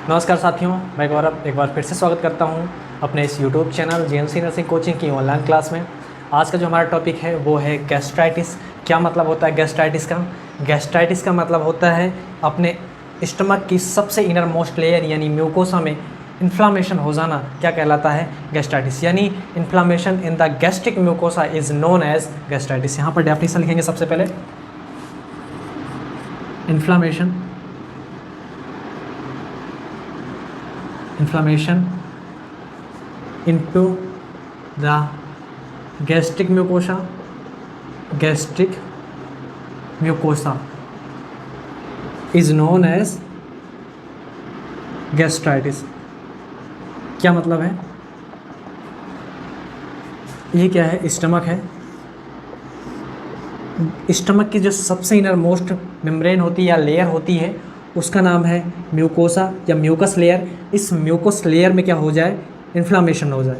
नमस्कार साथियों, मैं गौरव एक बार फिर से स्वागत करता हूं अपने इस YouTube channel GMC nursing coaching की ऑनलाइन क्लास में। आज का जो हमारा टॉपिक है वो है गैस्ट्राइटिस। क्या मतलब होता है गैस्ट्राइटिस का? गैस्ट्राइटिस का मतलब होता है अपने स्टमक की सबसे इनर मोस्ट लेयर यानी म्यूकोसा में इन्फ्लामेशन हो जाना क्या कहलाता है? गैस्ट्राइटिस। यानी inflammation in the gastric mucosa is known as gastritis. यहाँ पर डेफिनेशन लिखेंगे सबसे पहले। inflammation into the gastric mucosa is known as gastritis। क्या मतलब है? ये क्या है? स्टमक है। स्टमक की जो सबसे इनर मोस्ट मेम्ब्रेन होती है या लेयर होती है उसका नाम है म्यूकोसा या म्यूकस लेयर। इस म्यूकस लेयर में क्या हो जाए? इन्फ्लामेशन हो जाए।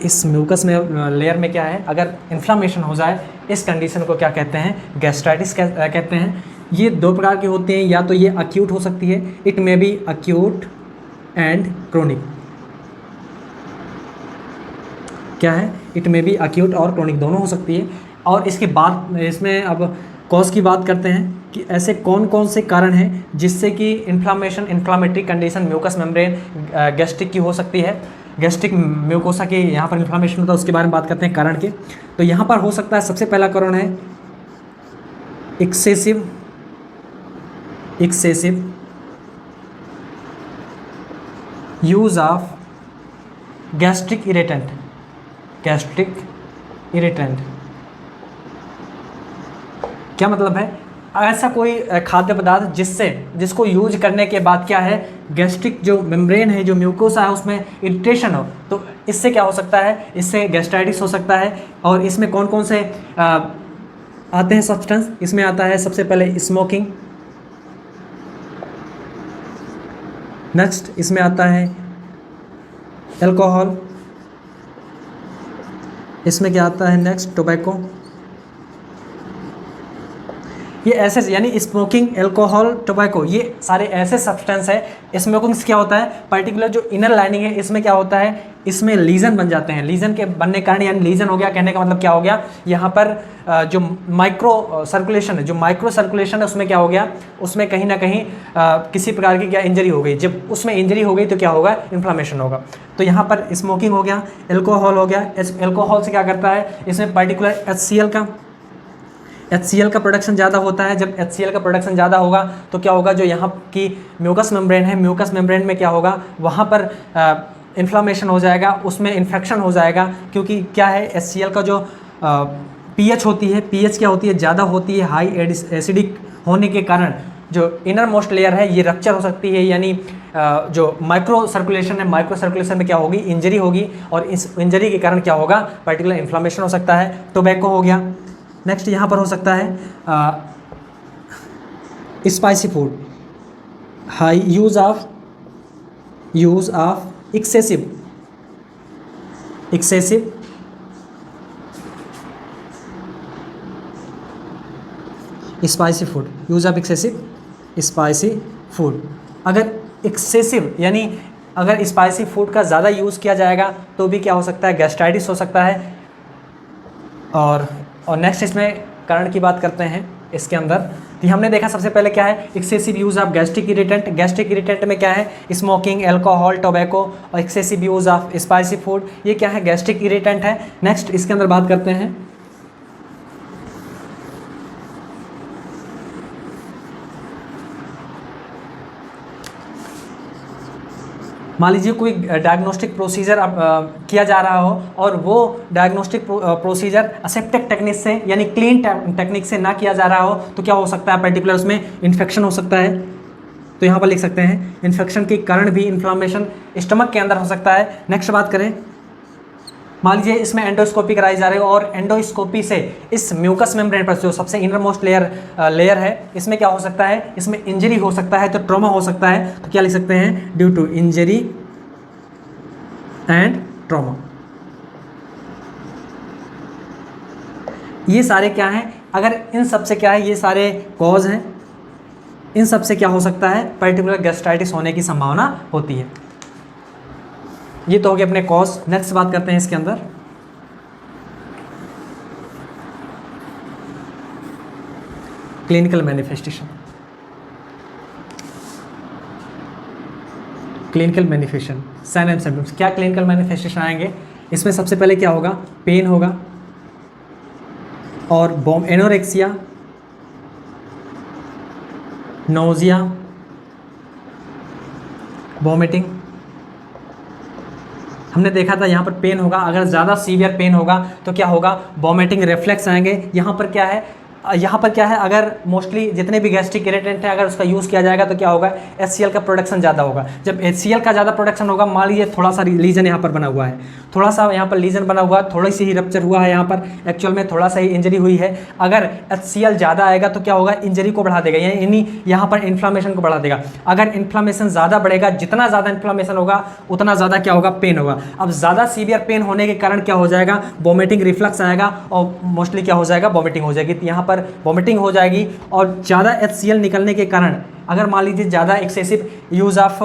इस म्यूकस में लेयर में क्या है? अगर इन्फ्लामेशन हो जाए, इस कंडीशन को क्या कहते हैं? गैस्ट्राइटिस कहते हैं। ये दो प्रकार की होती हैं, या तो ये अक्यूट हो सकती है, it may be acute and chronic. क्या है? इट मे बी अक्यूट और क्रोनिक दोनों हो सकती है। और इसके बाद इसमें अब कॉज की बात करते हैं कि ऐसे कौन कौन से कारण हैं जिससे कि inflammatory condition mucus membrane gastric की हो सकती है। गैस्ट्रिक म्यूकोसा के यहाँ पर इन्फ्लामेशन होता है, उसके बारे में बात करते हैं कारण के। तो यहाँ पर हो सकता है सबसे पहला कारण है excessive use of gastric irritant. क्या मतलब है? ऐसा कोई खाद्य पदार्थ जिसको यूज करने के बाद क्या है, गैस्ट्रिक जो मेम्ब्रेन है, जो म्यूकोसा है, उसमें इरिटेशन हो, तो इससे क्या हो सकता है? इससे गैस्ट्राइटिस हो सकता है। और इसमें कौन कौन से आते हैं सब्सटेंस? इसमें आता है सबसे पहले स्मोकिंग, नेक्स्ट इसमें आता है अल्कोहल, इसमें क्या आता है नेक्स्ट? टोबैको। ये ऐसे यानी स्मोकिंग, अल्कोहल, टोबैको, ये सारे ऐसे सब्सटेंस है। स्मोकिंग से क्या होता है? पर्टिकुलर जो इनर लाइनिंग है इसमें क्या होता है? इसमें लीजन बन जाते हैं। लीजन के बनने के कारण, यानी लीजन हो गया कहने का मतलब क्या हो गया? यहाँ पर जो माइक्रो सर्कुलेशन है उसमें क्या हो गया? उसमें कहीं ना कहीं किसी प्रकार की क्या इंजरी हो गई। जब उसमें इंजरी हो गई तो क्या होगा? इन्फ्लामेशन होगा। तो यहाँ पर स्मोकिंग हो गया, अल्कोहल हो गया। अल्कोहल से क्या करता है? इसमें पर्टिकुलर HCl का प्रोडक्शन ज़्यादा होता है। जब HCl का प्रोडक्शन ज़्यादा होगा तो क्या होगा? जो यहाँ की म्यूकस मेम्ब्रेन है, म्यूकस मेम्ब्रेन में क्या होगा? वहाँ पर इन्फ्लामेशन हो जाएगा, उसमें इन्फेक्शन हो जाएगा। क्योंकि क्या है? HCl का जो pH होती है, pH क्या होती है? ज़्यादा होती है। हाई एसिडिक होने के कारण जो इनर मोस्ट लेयर है ये रप्चर हो सकती है, यानी जो माइक्रो सर्कुलेशन है, माइक्रो सर्कुलेशन में क्या होगी? इंजरी होगी। और इस इंजरी के कारण क्या होगा? पर्टिकुलर इन्फ्लामेशन हो सकता है। टोबैको हो गया। नेक्स्ट यहाँ पर हो सकता है spicy food, high use of excessive spicy food, use of excessive spicy food. अगर एक्सेसिव यानी अगर स्पाइसी फूड का ज़्यादा यूज़ किया जाएगा तो भी क्या हो सकता है? गैस्ट्राइटिस हो सकता है। और नेक्स्ट इसमें कारण की बात करते हैं इसके अंदर। तो हमने देखा सबसे पहले क्या है? Excessive use of gastric irritant में क्या है? Smoking, alcohol, tobacco. और excessive use of spicy food, ये क्या है? गैस्ट्रिक इरिटेंट है। नेक्स्ट इसके अंदर बात करते हैं मान लीजिए कोई डायग्नोस्टिक प्रोसीजर किया जा रहा हो और वो डायग्नोस्टिक प्रोसीजर असेप्टिक टेक्निक से यानी क्लीन टेक्निक से ना किया जा रहा हो तो क्या हो सकता है? पर्टिकुलर उसमें इन्फेक्शन हो सकता है। तो यहाँ पर लिख सकते हैं इन्फेक्शन के कारण भी इन्फ्लामेशन स्टमक के अंदर हो सकता है। नेक्स्ट बात करें, मान लीजिए इसमें एंडोस्कोपी कराई जा रही है और एंडोस्कोपी से इस म्यूकस मेम्ब्रेन पर जो सबसे इनर मोस्ट लेयर है इसमें क्या हो सकता है? इसमें इंजरी हो सकता है, तो ट्रॉमा हो सकता है। तो क्या लिख सकते हैं? Due to injury and trauma. ये सारे क्या हैं? अगर इन सब से क्या है? ये सारे कॉज हैं इन सब से क्या हो सकता है, पर्टिकुलर गैस्ट्राइटिस होने की संभावना होती है। ये तो हो गए अपने कॉज। नेक्स्ट बात करते हैं इसके अंदर clinical manifestation. Clinical manifestation, sign and symptoms. क्या क्लिनिकल मैनिफेस्टेशन आएंगे इसमें? सबसे पहले क्या होगा, पेन होगा और एनोरेक्सिया, नोजिया, वॉमिटिंग। हमने देखा था यहाँ पर पेन होगा, अगर ज़्यादा सीवियर पेन होगा तो क्या होगा, वॉमिटिंग रिफ्लेक्स आएंगे। यहाँ पर क्या है, अगर मोस्टली जितने भी गैस्ट्रिक इरिटेंट है अगर उसका यूज़ किया जाएगा तो क्या होगा, HCl का प्रोडक्शन ज़्यादा होगा। जब HCl का ज़्यादा प्रोडक्शन होगा, मान लीजिए थोड़ा सा लीजन यहाँ पर बना हुआ है, थोड़ा सा यहाँ पर लीजन बना हुआ है, थोड़ी सी ही रप्चर हुआ है, यहाँ पर एक्चुअल में थोड़ा सा ही इंजरी हुई है। अगर HCl ज़्यादा आएगा तो क्या होगा, इंजरी को बढ़ा देगा, यानी यहाँ पर इन्फ्लामेशन को बढ़ा देगा। अगर इन्फ्लामेशन ज़्यादा बढ़ेगा, जितना ज़्यादा इन्फ्लामेशन होगा उतना ज़्यादा क्या होगा, पेन होगा। अब ज़्यादा सीवियर पेन होने के कारण क्या हो जाएगा, वॉमिटिंग रिफ्लक्स आएगा और मोस्टली क्या हो जाएगा, वॉमिटिंग हो जाएगी। तो यहाँ पर वॉमिटिंग हो जाएगी और ज़्यादा HCl निकलने के कारण, अगर मान लीजिए ज़्यादा excessive use of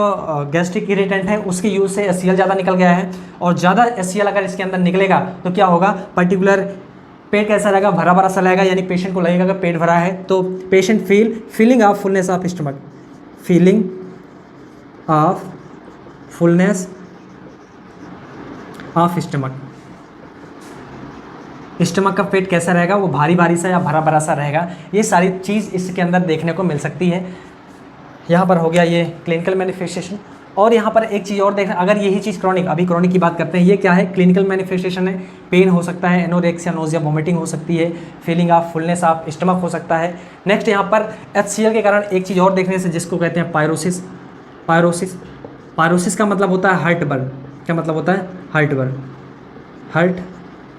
gastric irritant है, उसकी यूज़ से HCl ज़्यादा निकल गया है और ज़्यादा HCl अगर इसके अंदर निकलेगा तो क्या होगा, पर्टिकुलर पेट कैसा रहेगा, भरा भरा सा रहेगा, यानी पेशेंट को लगेगा कि पेट भरा है। तो patient feeling of fullness of stomach, feeling of fullness of stomach. Stomach का पेट कैसा रहेगा, वो भारी भारी सा या भरा भरा सा रहेगा। ये सारी चीज़ इसके अंदर देखने को मिल सकती है। यहाँ पर हो गया ये क्लिनिकल मैनिफेस्टेशन। और यहाँ पर एक चीज़ और देखना, अगर यही चीज़ क्रॉनिक, अभी क्रॉनिक की बात करते हैं, ये क्या है, क्लिनिकल मैनिफेस्टेशन है। पेन हो सकता है, एनोरेक्सिया, नोजिया, वोमिटिंग हो सकती है, feeling of fullness of stomach हो सकता है। नेक्स्ट यहाँ पर HCl के कारण एक चीज़ और देखने से, जिसको कहते हैं पायरोसिस। पायरोसिस का मतलब होता है हार्ट बर्न। क्या मतलब होता है, हार्ट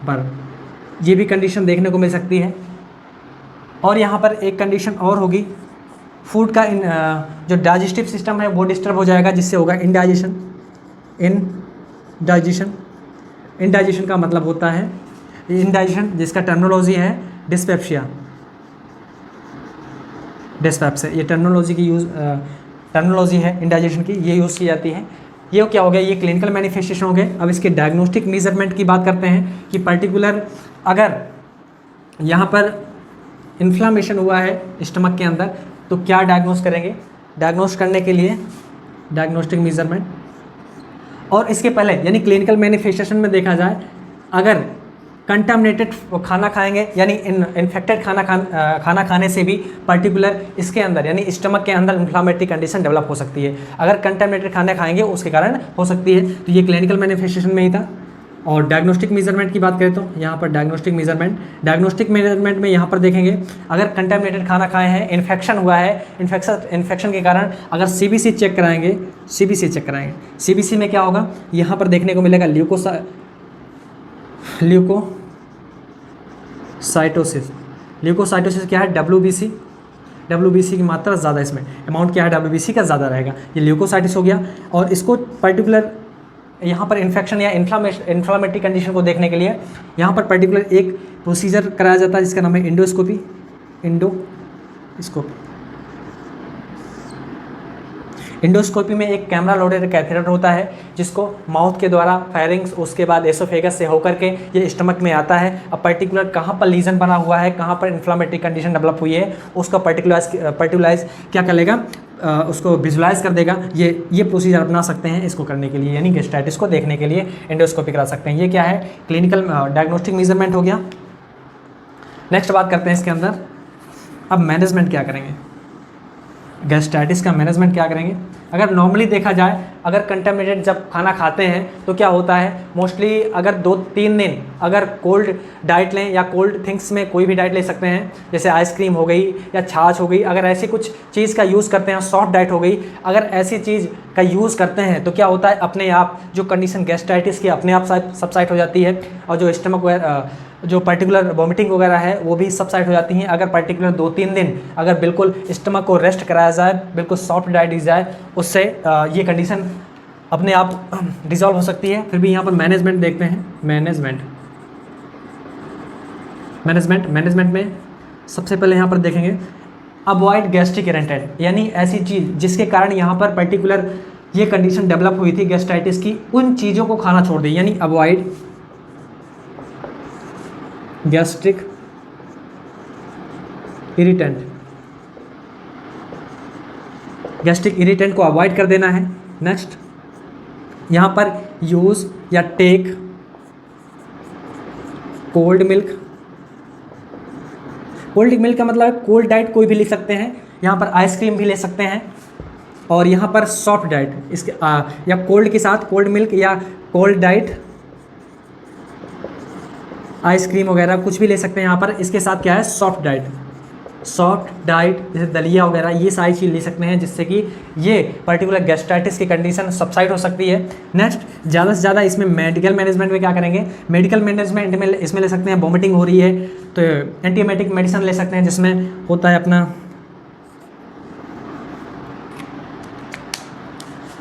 बर्न। ये भी कंडीशन देखने को मिल सकती है। और यहाँ पर एक कंडीशन और होगी, फूड का जो डाइजेस्टिव सिस्टम है वो डिस्टर्ब हो जाएगा, जिससे होगा इंडाइजेशन। इंडाइजेशन का मतलब होता है, इंडाइजेशन जिसका टर्मिनोलॉजी है डिस्पेप्सिया। ये टर्मिनोलॉजी की टर्मिनोलॉजी है इंडाइजेशन की, ये यूज़ की जाती है। ये क्या हो गया, ये क्लिनिकल मैनिफेस्टेशन हो गए। अब इसके डायग्नोस्टिक मेजरमेंट की बात करते हैं कि पर्टिकुलर अगर यहाँ पर इन्फ्लामेशन हुआ है स्टमक के अंदर तो क्या डायग्नोस करेंगे, डायग्नोस करने के लिए डायग्नोस्टिक मेजरमेंट। और इसके पहले यानी क्लिनिकल मैनिफेस्टेशन में देखा जाए, अगर कंटामिनेटेड खाना खाएंगे यानी इन्फेक्टेड खाना खाने से भी पर्टिकुलर इसके अंदर यानी स्टमक के अंदर इन्फ्लामेटरी कंडीशन डेवलप हो सकती है। अगर कंटामिनेटेड खाना खाएंगे उसके कारण हो सकती है। तो ये क्लिनिकल मैनिफेस्टेशन में ही था। और डायग्नोस्टिक मेजरमेंट की बात करें तो यहाँ पर डायग्नोस्टिक मेजरमेंट में यहाँ पर देखेंगे, अगर कंटामिनेटेड खाना खाए हैं, इन्फेक्शन हुआ है, इन्फेक्शन के कारण अगर CBC चेक कराएंगे, CBC में क्या होगा, यहाँ पर देखने को मिलेगा ल्यूकोसाइटोसिस क्या है, WBC की मात्रा ज़्यादा, इसमें अमाउंट क्या है, WBC का ज़्यादा रहेगा। ये ल्यूकोसाइटिस हो गया। और इसको पर्टिकुलर यहाँ पर इन्फेक्शन या इन्फ्लामेटरी कंडीशन को देखने के लिए यहाँ पर पर्टिकुलर एक प्रोसीजर कराया जाता है जिसका नाम है इंडोस्कोपी। इंडोस्कोपी में एक कैमरा लोडेड कैथेटर होता है जिसको माउथ के द्वारा फायरिंग्स, उसके बाद एसोफेगस से होकर के ये स्टमक में आता है। अब पर्टिकुलर कहाँ पर लीजन बना हुआ है, कहाँ पर इन्फ्लामेटरी कंडीशन डेवलप हुई है, उसका पर्टिकुलराइज क्या कर लेगा, उसको विजुलाइज कर देगा। ये प्रोसीजर अपना सकते हैं इसको करने के लिए, यानी गैस्ट्राइटिस को देखने के लिए इंडोस्कोपी करा सकते हैं। ये क्या है, क्लिनिकल डायग्नोस्टिक मेजरमेंट हो गया। नेक्स्ट बात करते हैं इसके अंदर, अब मैनेजमेंट क्या करेंगे, गैस्ट्राइटिस का मैनेजमेंट क्या करेंगे। अगर नॉर्मली देखा जाए, अगर कंटामिनेटेड जब खाना खाते हैं तो क्या होता है, मोस्टली अगर 2-3 दिन अगर कोल्ड डाइट लें या कोल्ड थिंग्स में कोई भी डाइट ले सकते हैं, जैसे आइसक्रीम हो गई या छाछ हो गई, अगर ऐसी कुछ चीज़ का यूज़ करते हैं, सॉफ्ट डाइट हो गई, अगर ऐसी चीज़ का यूज़ करते हैं तो क्या होता है, अपने आप जो कंडीशन गैस्ट्राइटिस की अपने आप सबसाइड हो जाती है और जो स्टमक जो पर्टिकुलर वॉमिटिंग वगैरह है वो भी सबसाइड हो जाती हैं। अगर पर्टिकुलर 2-3 दिन अगर बिल्कुल स्टमक को रेस्ट कराया जाए, बिल्कुल सॉफ्ट डाइट दी जाए, उससे ये कंडीशन अपने आप रिजॉल्व हो सकती है। फिर भी यहाँ पर मैनेजमेंट देखते हैं। मैनेजमेंट में सबसे पहले यहाँ पर देखेंगे अवॉइड गैस्ट्रिक इरिटेंट, यानी ऐसी चीज़ जिसके कारण यहाँ पर पर्टिकुलर ये कंडीशन डेवलप हुई थी गैस्ट्राइटिस की, उन चीज़ों को खाना छोड़ दें, यानी avoid gastric irritant, gastric irritant को अवॉइड कर देना है। नेक्स्ट यहाँ पर यूज़ या take cold milk, cold milk का मतलब कोल्ड डाइट कोई भी लिख सकते हैं, यहाँ पर आइसक्रीम भी ले सकते हैं, और यहाँ पर सॉफ्ट डाइट इसके या कोल्ड के साथ कोल्ड मिल्क या कोल्ड डाइट आइसक्रीम वगैरह कुछ भी ले सकते हैं। यहाँ पर इसके साथ क्या है, सॉफ्ट डाइट, सॉफ्ट डाइट जैसे दलिया वगैरह, ये सारी चीज़ ले सकते हैं जिससे कि ये पर्टिकुलर गैस्ट्राइटिस की कंडीशन सबसाइड हो सकती है। नेक्स्ट ज़्यादा से ज़्यादा इसमें मेडिकल मैनेजमेंट में क्या करेंगे, मेडिकल मैनेजमेंट में इसमें ले सकते हैं वॉमिटिंग हो रही है तो एंटीबायोटिक मेडिसिन ले सकते हैं जिसमें होता है अपना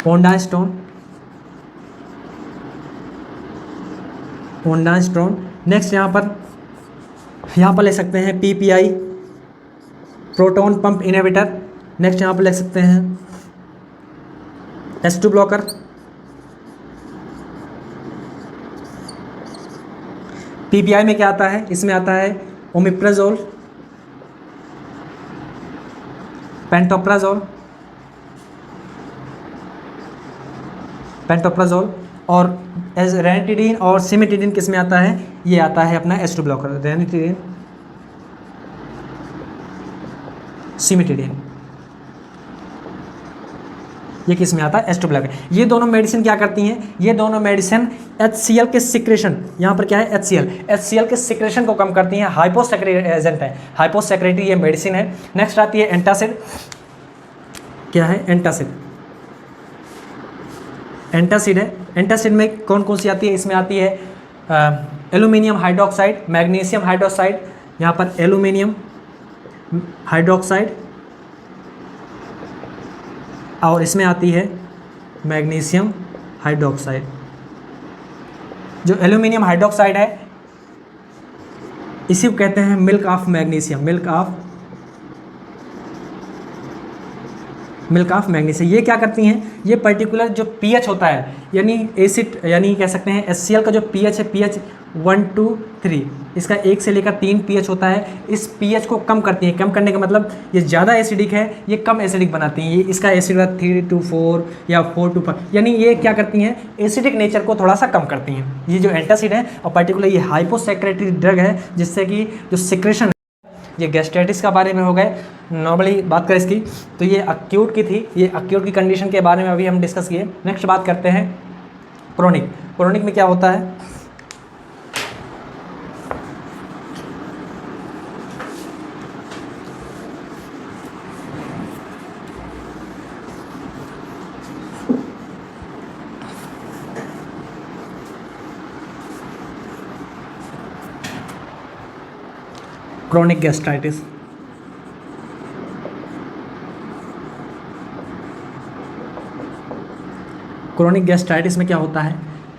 ओंडास्टोन, ओंडास्टोन। नेक्स्ट यहाँ पर ले सकते हैं PPI proton pump inhibitor. Next यहाँ पर ले सकते हैं H2 ब्लॉकर, पीपीआई में क्या आता है, इसमें आता है ओमिप्राजोल, पेंटोप्राजोल, और रेनिटिडीन और सिमेटिडीन किस में आता है, ये आता है अपना H2 ब्लॉकर, रेनिटिडीन सिमेटिडीन, ये किस में आता है, H2 ब्लॉकर। ये दोनों मेडिसिन क्या करती हैं, ये दोनों मेडिसिन HCl के सिक्रेशन, यहाँ पर क्या है HCl के सिक्रेशन को कम करती हैं, हाइपोसेक्रेटरी एजेंट है, हाइपोसेक्रेटरी ये मेडिसिन है। नेक्स्ट आती है एंटासिड, क्या है एंटासिड, एंटासिड है। एंटासिड में कौन कौन सी आती है, इसमें आती है एल्यूमिनियम हाइड्रोक्साइड, मैग्नीशियम हाइड्रोक्साइड, यहाँ पर एल्यूमिनियम हाइड्रोक्साइड, और इसमें आती है मैग्नीशियम हाइड्रोक्साइड। जो एल्यूमिनियम हाइड्रोक्साइड है इसी को कहते हैं milk of magnesium, milk of magnesium. ये क्या करती हैं, ये पर्टिकुलर जो पीएच होता है, यानी एसिड, यानी कह सकते हैं HCl का जो पीएच है, पीएच 1 to 3, इसका 1 से लेकर 3 पीएच होता है, इस पीएच को कम करती हैं। कम करने का मतलब ये ज़्यादा एसिडिक है, ये कम एसिडिक बनाती हैं। ये इसका एसिड 3 to 4 या 4 to 5, यानी ये क्या करती हैं, एसिडिक नेचर को थोड़ा सा कम करती हैं, ये जो एंटासिड है। और पर्टिकुलर ये हाइपोसेक्रेटरी ड्रग है जिससे कि जो सिक्रेशन, ये गैस्ट्राइटिस का बारे में हो गए। नॉर्मली बात करें इसकी तो ये अक्यूट की थी, ये अक्यूट की कंडीशन के बारे में अभी हम डिस्कस किए। नेक्स्ट बात करते हैं क्रोनिक। क्रोनिक में क्या होता है, क्रोनिक गैस्ट्राइटिस। क्रोनिक गैस्ट्राइटिस में क्या होता है,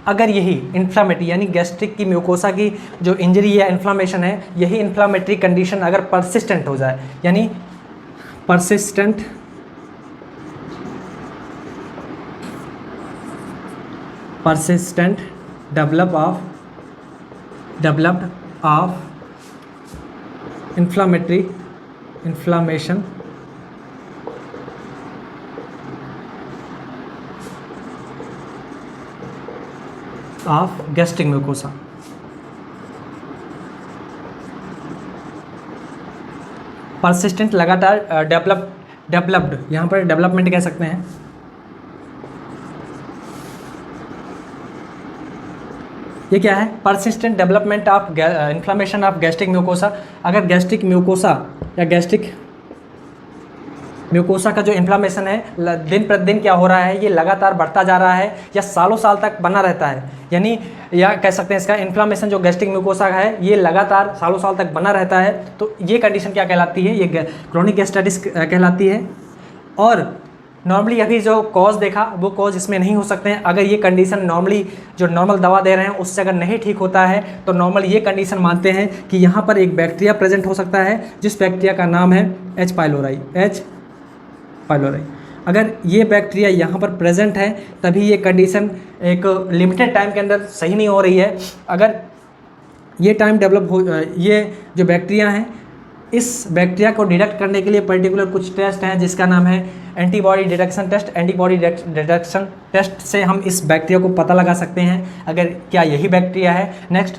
अगर यही इन्फ्लामेटरी यानी गैस्ट्रिक की म्यूकोसा की जो इंजरी या इन्फ्लामेशन है, यही इन्फ्लामेटरी कंडीशन अगर परसिस्टेंट हो जाए, यानी persistent developed of inflammation of gastric mucosa, persistent लगातार डेवलप्ड, यहाँ पर डेवलपमेंट कह सकते हैं। ये क्या है, persistent development of inflammation of gastric mucosa. अगर गैस्ट्रिक म्यूकोसा या गैस्ट्रिक म्यूकोसा का जो इन्फ्लामेशन है दिन प्रतिदिन क्या हो रहा है, ये लगातार बढ़ता जा रहा है या सालों साल तक बना रहता है, यानी या कह सकते हैं इसका इन्फ्लामेशन जो गैस्ट्रिक म्यूकोसा का है ये लगातार सालों साल तक बना रहता है, तो ये कंडीशन क्या कहलाती है, ये क्रोनिक गैस्ट्राइटिस कहलाती है। और नॉर्मली अभी जो कॉज देखा वो कॉज इसमें नहीं हो सकते हैं। अगर ये कंडीशन नॉर्मली जो नॉर्मल दवा दे रहे हैं उससे अगर नहीं ठीक होता है तो नॉर्मल ये कंडीशन मानते हैं कि यहाँ पर एक बैक्टीरिया प्रेजेंट हो सकता है, जिस बैक्टीरिया का नाम है एच पाइलोराई। अगर ये बैक्टीरिया यहाँ पर प्रेजेंट है तभी ये कंडीशन एक लिमिटेड टाइम के अंदर सही नहीं हो रही है। अगर ये टाइम डेवलप हो, ये जो बैक्टीरिया हैं, इस बैक्टीरिया को डिटेक्ट करने के लिए पर्टिकुलर कुछ टेस्ट हैं जिसका नाम है antibody detection test. Antibody detection test से हम इस बैक्टीरिया को पता लगा सकते हैं अगर क्या यही बैक्टीरिया है। नेक्स्ट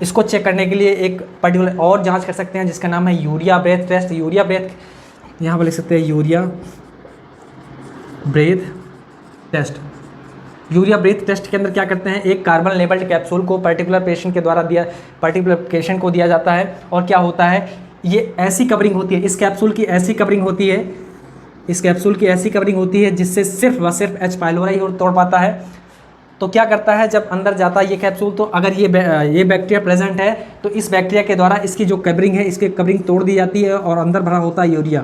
इसको चेक करने के लिए एक पर्टिकुलर और जांच कर सकते हैं जिसका नाम है urea breath test. Urea breath यहाँ पर लिख सकते हैं urea breath test. Urea breath test के अंदर क्या करते हैं, एक कार्बन लेबल्ड कैप्सूल को पर्टिकुलर पेशेंट को दिया जाता है और क्या होता है, ये ऐसी कवरिंग होती है, इस कैप्सूल की ऐसी कवरिंग होती है जिससे सिर्फ व सिर्फ एच पाइलोराई तोड़ पाता है। तो क्या करता है, जब अंदर जाता है ये कैप्सूल तो अगर ये बैक्टीरिया प्रेजेंट है तो इस बैक्टीरिया के द्वारा इसकी जो कवरिंग है इसकी कवरिंग तोड़ दी जाती है और अंदर भरा होता है यूरिया।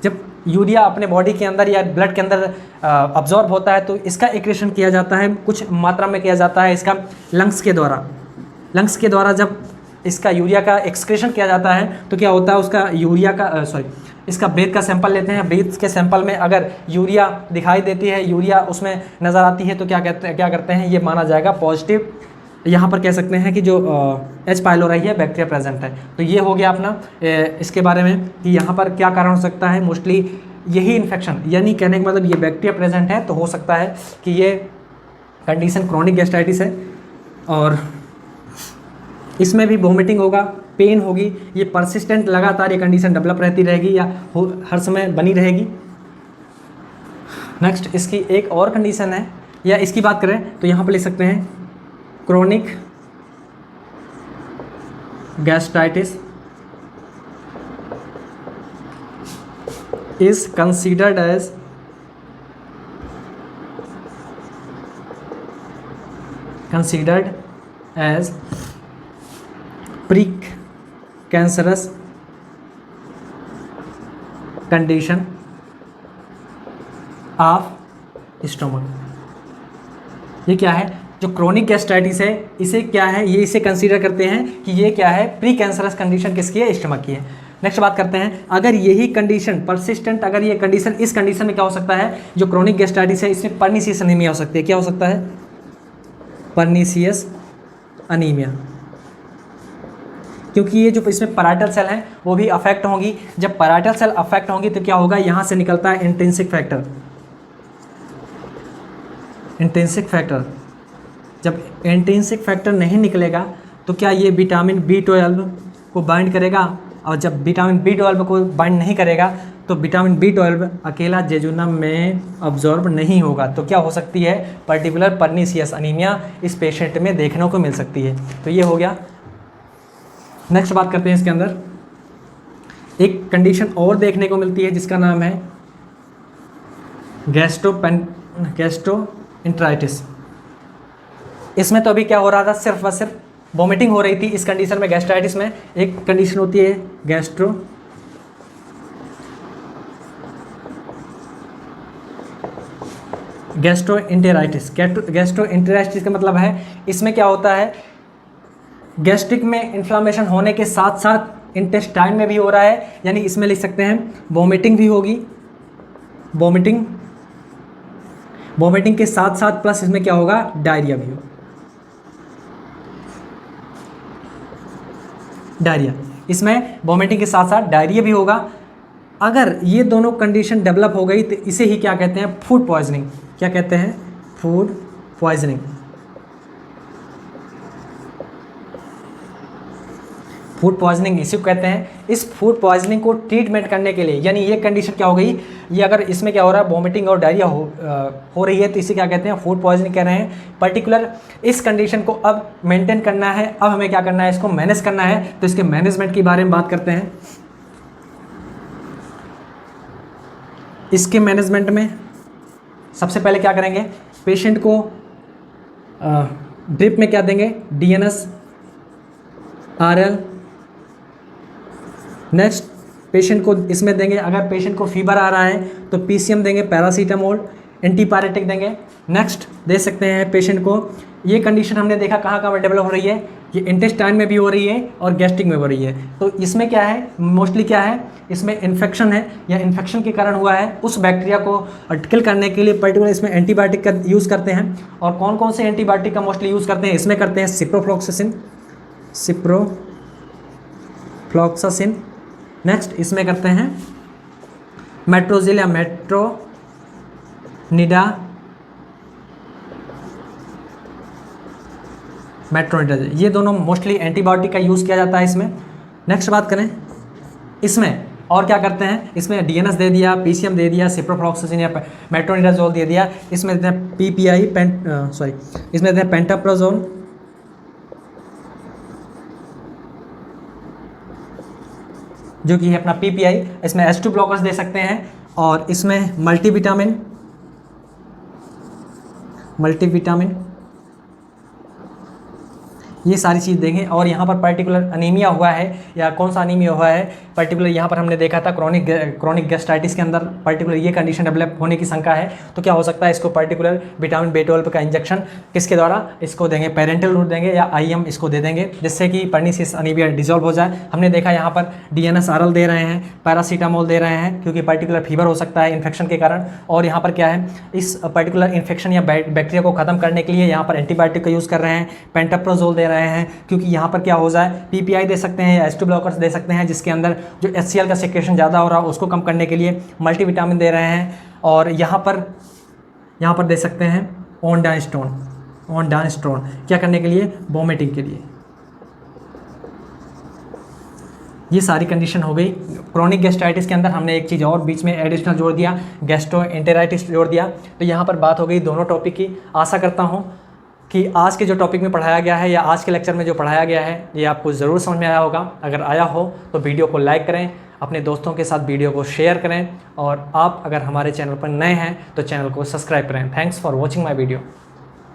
जब यूरिया अपने बॉडी के अंदर या ब्लड के अंदर अब्जॉर्ब होता है तो इसका एक्रेशन किया जाता है, कुछ मात्रा में किया जाता है इसका लंग्स के द्वारा। जब इसका यूरिया का एक्सक्रेशन किया जाता है तो क्या होता है, उसका इसका ब्रेथ का सैंपल लेते हैं। ब्रेथ के सैंपल में अगर यूरिया दिखाई देती है, यूरिया उसमें नज़र आती है तो क्या करते हैं, ये माना जाएगा पॉजिटिव। यहाँ पर कह सकते हैं कि जो एच पाइलोराई है बैक्टीरिया प्रेजेंट है। तो ये हो गया अपना इसके बारे में कि यहाँ पर क्या कारण हो सकता है, मोस्टली यही इन्फेक्शन, यानी कहने का मतलब ये बैक्टीरिया प्रेजेंट है तो हो सकता है कि ये कंडीशन क्रोनिक गैस्ट्राइटिस है और इसमें भी वोमिटिंग होगा, पेन होगी, ये परसिस्टेंट लगातार ये कंडीशन डेवलप रहती रहेगी या हर समय बनी रहेगी। नेक्स्ट इसकी एक और कंडीशन है, या इसकी बात करें तो यहाँ पर लिख सकते हैं chronic gastritis is considered as pre-cancerous condition of stomach। ये क्या है, जो क्रोनिक गैस्ट्राइटिस है इसे क्या है, ये इसे कंसीडर करते हैं कि ये क्या है, प्री कैंसरस कंडीशन किसकी है, स्टमक की है। नेक्स्ट बात करते हैं, अगर यही कंडीशन परसिस्टेंट, अगर ये कंडीशन, इस कंडीशन में क्या हो सकता है, जो क्रोनिक गैस्ट्राइटिस है इसमें पर्नीशियस अनीमिया हो सकती है। क्या हो सकता है, पर्नीशियस अनीमिया, क्योंकि ये जो इसमें पैराइटल सेल हैं वो भी अफेक्ट होंगी। जब पैराइटल सेल अफेक्ट होंगी तो क्या होगा, यहाँ से निकलता है इंट्रिंसिक फैक्टर। जब इंट्रिंसिक फैक्टर नहीं निकलेगा तो क्या ये विटामिन B12 को बाइंड करेगा, और जब विटामिन B12 को बाइंड नहीं करेगा तो विटामिन B12 अकेला जेजुनम में अब्जॉर्ब नहीं होगा। तो क्या हो सकती है, पर्टिकुलर पर्नीशियस अनीमिया इस पेशेंट में देखने को मिल सकती है। तो ये हो गया। नेक्स्ट बात करते हैं, इसके अंदर एक कंडीशन और देखने को मिलती है जिसका नाम है गैस्ट्रोएंटेराइटिस। इसमें तो अभी क्या हो रहा था, सिर्फ व सिर्फ वोमिटिंग हो रही थी। इस कंडीशन में, गैस्ट्राइटिस में एक कंडीशन होती है गैस्ट्रोएंटेराइटिस। गैस्ट्रोएंटेराइटिस का मतलब है, इसमें क्या होता है, गैस्ट्रिक में इन्फ्लामेशन होने के साथ साथ इंटेस्टाइन में भी हो रहा है, यानी इसमें लिख सकते हैं वोमिटिंग भी होगी, वोमिटिंग के साथ साथ प्लस इसमें क्या होगा, डायरिया भी होगा। इसमें वोमिटिंग के साथ साथ डायरिया भी होगा। अगर ये दोनों कंडीशन डेवलप हो गई तो इसे ही क्या कहते हैं, फूड पॉइजनिंग। क्या कहते हैं, फूड पॉइजनिंग। फूड पॉइजनिंग इसी को कहते हैं। इस फूड पॉइजनिंग को ट्रीटमेंट करने के लिए, यानी ये कंडीशन क्या हो गई, ये अगर इसमें क्या हो रहा है, वोमिटिंग और डायरिया हो रही है तो इसे क्या कहते हैं, फूड पॉइजनिंग कह रहे हैं। पर्टिकुलर इस कंडीशन को अब मेंटेन करना है, अब हमें क्या करना है, इसको मैनेज करना है। तो इसके मैनेजमेंट के बारे में बात करते हैं। इसके मैनेजमेंट में सबसे पहले क्या करेंगे, पेशेंट को ड्रिप में क्या देंगे, DNS RL। नेक्स्ट पेशेंट को इसमें देंगे। अगर पेशेंट को फीवर आ रहा है तो पीसीएम देंगे, पैरासीटामोल, एंटीपायरेटिक देंगे। नेक्स्ट दे सकते हैं पेशेंट को, ये कंडीशन हमने देखा कहाँ कहाँ डेवलप हो रही है, ये इंटेस्टाइन में भी हो रही है और गैस्ट्रिक में हो रही है। तो इसमें क्या है, मोस्टली क्या है, इसमें इन्फेक्शन है या इन्फेक्शन के कारण हुआ है। उस बैक्टीरिया को किल करने के लिए पर्टिकुलर इसमें एंटीबायोटिक का यूज़ करते हैं। और कौन कौन से एंटीबायोटिक का मोस्टली यूज़ करते हैं, इसमें करते हैं सिप्रोफ्लॉक्सासिन। नेक्स्ट इसमें करते हैं मेट्रोजिल या मेट्रोनिडाजोल, ये दोनों मोस्टली एंटीबायोटिक का यूज़ किया जाता है इसमें। नेक्स्ट बात करें इसमें और क्या करते हैं, इसमें डीएनएस दे दिया, पीसीएम दे दिया, सिप्रोफ्लॉक्सासिन या मेट्रोनिडाजोल दे दिया। इसमें देते हैं पीपीआई इसमें देते हैं पेंटाप्राजोल, जो कि है अपना पीपीआई। इसमें H2 ब्लॉकर्स दे सकते हैं। और इसमें मल्टीविटामिन ये सारी चीज़ देंगे। और यहाँ पर पर्टिकुलर अनीमिया हुआ है या कौन सा अनीमिया हुआ है, पर्टिकुलर यहाँ पर हमने देखा था क्रॉनिक गैस्ट्राइटिस के अंदर पर्टिकुलर ये कंडीशन डेवलप होने की शंका है। तो क्या हो सकता है, इसको पर्टिकुलर विटामिन B12 का इंजेक्शन किसके द्वारा इसको देंगे, पेरेंटल रूट देंगे या IM इसको दे देंगे, जिससे कि पर्निशियस अनीमिया डिजॉल्व हो जाए। हमने देखा यहाँ पर DNS आरल दे रहे हैं, पैरासीटामोल दे रहे हैं, क्योंकि पर्टिकुलर फीवर हो सकता है इन्फेक्शन के कारण। और यहाँ पर क्या है, इस पर्टिकुलर इन्फेक्शन या बैक्टीरिया को ख़त्म करने के लिए यहाँ पर एंटीबायोटिक का यूज़ कर रहे हैं, पेंटाप्राजोल दे रहे हैं, क्योंकि यहाँ पर क्या हो जाए, पीपीआई दे सकते हैं या H2 ब्लॉकर्स दे सकते हैं, जिसके अंदर जो HCl का सेक्रेशन ज़्यादा हो रहा है उसको कम करने के लिए मल्टीविटामिन दे रहे हैं। और यहाँ पर दे सकते हैं ऑनडानस्टोन क्या करने के लिए, वोमिटिंग के लिए। ये सारी कंडीशन हो गई। क्रोनिक गैस्ट्राइटिस के अंदर हमने एक चीज़ और बीच में एडिशनल जोड़ दिया, गैस्ट्रोएंटेराइटिस जोड़ दिया। तो यहाँ पर बात हो गई दोनों टॉपिक की। आशा करता हूँ कि आज के जो टॉपिक में पढ़ाया गया है या आज के लेक्चर में जो पढ़ाया गया है ये आपको ज़रूर समझ में आया होगा। अगर आया हो तो वीडियो को लाइक करें, अपने दोस्तों के साथ वीडियो को शेयर करें, और आप अगर हमारे चैनल पर नए हैं तो चैनल को सब्सक्राइब करें। Thanks for watching my video.